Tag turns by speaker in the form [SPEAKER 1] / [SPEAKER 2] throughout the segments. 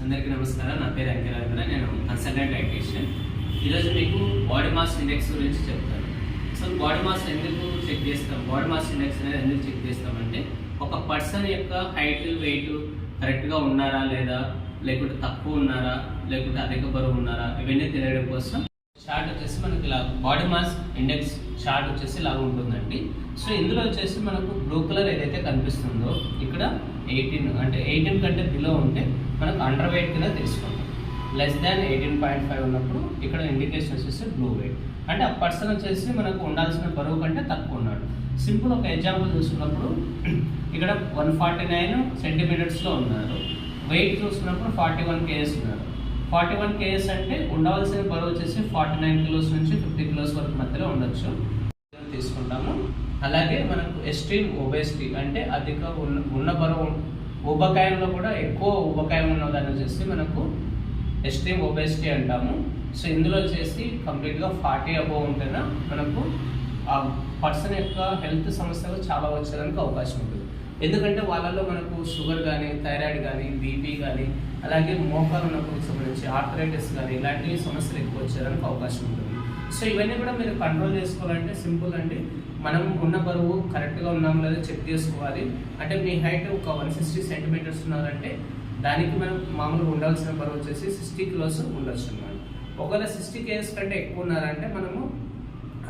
[SPEAKER 1] అందరికీ నమస్కారం. నా పేరు అంకిరాజేంద్ర. నేను కన్సల్టెంట్ డైటీషియన్. ఈరోజు మీకు బాడీ మాస్ ఇండెక్స్ గురించి చెప్తాను. సో బాడీ మాస్ ఎందుకు చెక్ చేస్తాం, బాడీ మాస్ ఇండెక్స్ అనేది ఎందుకు చెక్ చేస్తామంటే ఒక పర్సన్ యొక్క హైట్ వెయిట్ కరెక్ట్గా ఉన్నారా లేదా, లేకుంటే తక్కువ ఉన్నారా, లేకుంటే అధిక బరువు ఉన్నారా, ఇవన్నీ తెలియడం కోసం చార్ట్ వచ్చేసి మనకి ఇలా బాడీ మాస్ ఇండెక్స్ చార్ట్ వచ్చేసి ఇలా ఉంటుందండి. సో ఇందులో వచ్చేసి మనకు బ్లూ కలర్ ఏదైతే కనిపిస్తుందో ఇక్కడ 18 అంటే 18 కంటే బిలో ఉంటే మనకు అండర్ వెయిట్ కింద తీసుకుంటాం. లెస్ దాన్ 18.5 ఉన్నప్పుడు ఇక్కడ ఇండికేషన్ వచ్చేసి బ్లూ వెయిట్, అంటే ఆ పర్సన్ వచ్చేసి మనకు ఉండాల్సిన బరువు కంటే తక్కువ ఉన్నాడు. సింపుల్ ఒక ఎగ్జాంపుల్ చూసుకున్నప్పుడు ఇక్కడ 149 సెంటీమీటర్స్లో ఉన్నారు. వెయిట్ చూసుకున్నప్పుడు 41 kgs ఉన్నారు. 41 kgs అంటే ఉండవలసిన బరువు వచ్చేసి 49 కిలోస్ నుంచి 50 కిలోస్ వరకు మధ్యలో ఉండొచ్చు తీసుకుంటాము. అలాగే మనకు ఎక్స్ట్రీమ్ ఒబేసిటీ అంటే అధిక ఉన్న బరువు, ఊబకాయంలో కూడా ఎక్కువ ఊబకాయం ఉన్నదాన్ని వచ్చేసి మనకు ఎక్స్ట్రీమ్ ఒబేసిటీ అంటాము. సో ఇందులో వచ్చేసి కంప్లీట్గా 40 అబోవ్ ఉంటేనే మనకు ఆ పర్సన్ యొక్క హెల్త్ సమస్యలు చాలా వచ్చేదానికి అవకాశం ఉంటుంది. ఎందుకంటే వాళ్ళలో మనకు షుగర్ కానీ, థైరాయిడ్ కానీ, బీపీ కానీ, అలాగే మోకాలు నొప్పులకు సంబంధించి ఆర్థరైటిస్ కానీ ఇలాంటి సమస్యలు ఎక్కువ వచ్చేదానికి అవకాశం ఉంటుంది. సో ఇవన్నీ కూడా మీరు కంట్రోల్ చేసుకోవాలంటే సింపుల్ అండి. మనం ఉన్న బరువు కరెక్ట్గా ఉన్నాము లేదా చెక్ చేసుకోవాలి. అంటే మీ హైట్ ఒక 160 సెంటీమీటర్స్ ఉన్నారంటే దానికి మనం మామూలుగా ఉండాల్సిన బరువు వచ్చేసి 60 కిలోస్ ఉండొచ్చు అన్నమాట. ఒకవేళ 60 kgs కంటే ఎక్కువ ఉన్నారంటే మనము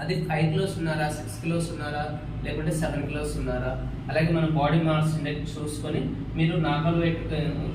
[SPEAKER 1] అది 5 కిలోస్ ఉన్నారా, 6 కిలోస్ ఉన్నారా, లేకుంటే 7 కిలోస్ ఉన్నారా, అలాగే మన బాడీ మాస్ ఇండెక్స్ చూసుకొని మీరు నార్మల్ వెయిట్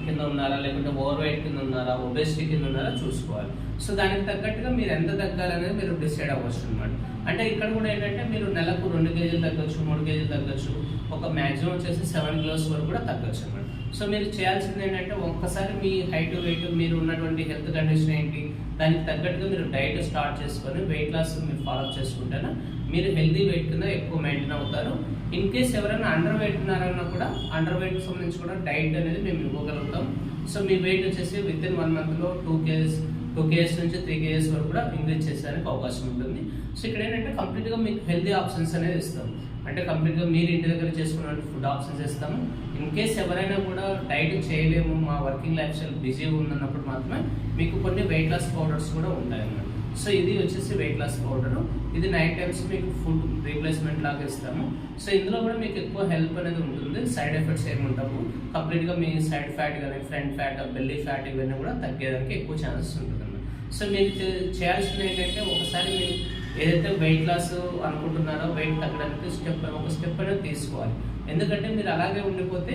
[SPEAKER 1] కింద ఉన్నారా, లేకుంటే ఓవర్ వెయిట్ కింద ఉన్నారా, ఒబేసిటీ కింద ఉన్నారా చూసుకోవాలి. సో దానికి తగ్గట్టుగా మీరు ఎంత తగ్గాలనేది మీరు డిసైడ్ అవ్వచ్చు అనమాట. అంటే ఇక్కడ కూడా ఏంటంటే మీరు నెలకు 2 kgs తగ్గచ్చు, 3 kgs తగ్గచ్చు, ఒక మ్యాక్సిమం వచ్చేసి 7 కిలోస్ వరకు కూడా తగ్గచ్చు అనమాట. సో మీరు చేయాల్సింది ఏంటంటే ఒక్కసారి మీ హైట్ వెయిట్, మీరు ఉన్నటువంటి హెల్త్ కండిషన్ ఏంటి, దానికి తగ్గట్టుగా మీరు డైట్ స్టార్ట్ చేసుకొని వెయిట్ లాస్ మీరు ఫాలో చేసుకుంటేనే మీరు హెల్తీ వెయిట్ కింద ఎక్కువ మెయింటైన్ అవుతారు. ఇన్ కేస్ ఎవరైనా అండర్ వెయిట్ ఉన్నారన్నా కూడా అండర్ వెయిట్కి సంబంధించి కూడా డైట్ అనేది మేము ఇవ్వగలుగుతాం. సో మీ వెయిట్ వచ్చేసి విత్ ఇన్ 1 మంత్లో 2 kgs నుంచి 3 kgs వరకు కూడా ఇంక్రీజ్ చేసేదానికి అవకాశం ఉంటుంది. సో ఇక్కడ ఏంటంటే కంప్లీట్గా మీకు హెల్తీ ఆప్షన్స్ అనేది ఇస్తాం. అంటే కంప్లీట్గా మీరు ఇంటి దగ్గర చేసుకున్న ఫుడ్ ఆప్షన్స్ ఇస్తాము. ఇన్ కేస్ ఎవరైనా కూడా డైట్ చేయలేము, మా వర్కింగ్ లైఫ్ స్టైల్ బిజీ ఉందన్నప్పుడు మాత్రమే మీకు కొన్ని వెయిట్ లాస్ పౌడర్స్ కూడా ఉంటాయి అన్నమాట. సో ఇది వచ్చేసి వెయిట్ లాస్ పౌడరు. ఇది నైట్ టైమ్స్ మీకు ఫుడ్ రీప్లేస్మెంట్ లాగా ఇస్తాము. సో ఇందులో కూడా మీకు ఎక్కువ హెల్ప్ అనేది ఉంటుంది. సైడ్ ఎఫెక్ట్స్ ఏమి ఉంటాము. కంప్లీట్గా మీ సైడ్ ఫ్యాట్ కానీ, ఫ్రంట్ ఫ్యాట్, బెల్లీ ఫ్యాట్ ఇవన్నీ కూడా తగ్గేదానికి ఎక్కువ ఛాన్సెస్ ఉంటుంది. సో మీరు చేయాల్సింది ఏంటంటే ఒకసారి మీరు ఏదైతే వెయిట్ లాస్ అనుకుంటున్నారో వెయిట్ తగ్గడానికి ఒక స్టెప్ అనేది తీసుకోవాలి. ఎందుకంటే మీరు అలాగే ఉండిపోతే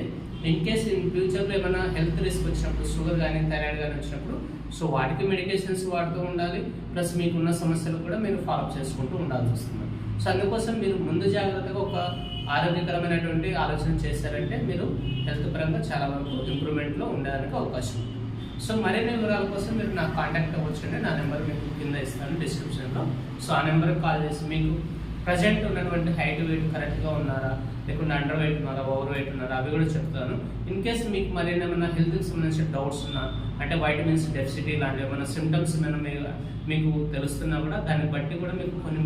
[SPEAKER 1] ఇన్ కేస్ ఇన్ ఫ్యూచర్లో ఏమైనా హెల్త్ రిస్క్ వచ్చినప్పుడు, షుగర్ కానీ, థైరాయిడ్ కానీ వచ్చినప్పుడు సో వాటికి మెడికేషన్స్ వాడుతూ ఉండాలి. ప్లస్ మీకున్న సమస్యలు కూడా మీరు ఫాలో చేసుకుంటూ ఉండాల్సి వస్తుంది. సో అందుకోసం మీరు ముందు జాగ్రత్తగా ఒక ఆరోగ్యకరమైనటువంటి ఆలోచన చేశారంటే మీరు హెల్త్ పరంగా చాలా వరకు ఇంప్రూవ్మెంట్లో ఉండడానికి అవకాశం ఉంది. సో మరిన్ని వివరాల కోసం మీరు నాకు కాంటాక్ట్ అవ్వచ్చండి. నా నెంబర్ మీకు కింద ఇస్తాను డిస్క్రిప్షన్లో. సో ఆ నెంబర్కి కాల్ చేసి మీకు ప్రజెంట్ ఉన్నటువంటి హైట్ వెయిట్ కరెక్ట్గా ఉన్నారా, లేకుంటే అండర్ వెయిట్ ఉన్నారా, ఓవర్ వెయిట్ ఉన్నారా అవి కూడా చెప్తాను. ఇన్ కేస్ మీకు మరి ఏమైనా హెల్త్కి సంబంధించిన డౌట్స్ ఉన్నా, అంటే వైటమిన్స్ డెఫిసిటీ లాంటి ఏమైనా సిమ్టమ్స్ ఏమైనా మీకు తెలుస్తున్నా కూడా దాన్ని బట్టి కూడా మీకు కొన్ని